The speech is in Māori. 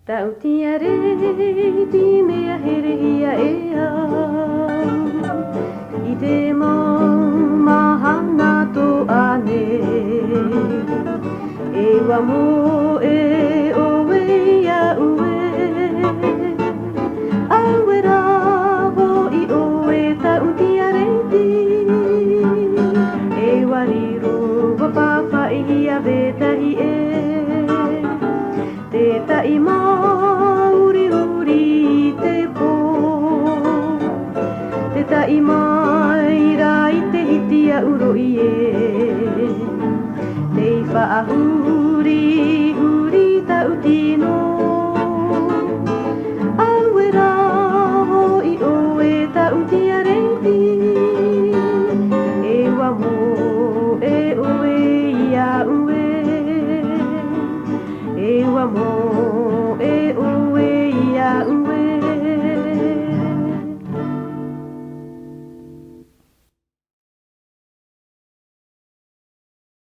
Tautia re ti mea here ia e au I te mahana to ane E wa mo e oe ia ue Aue rā ho I oe tautia re ti E wariro wa pawhai ia vetahi e Te tai mauri uri te pō Te tai mai rai te iti a uro I e Nei whaahuri uri tau tino Aue rā ho I oe tau tia reiti E wa mo e oe ia ue E wa mo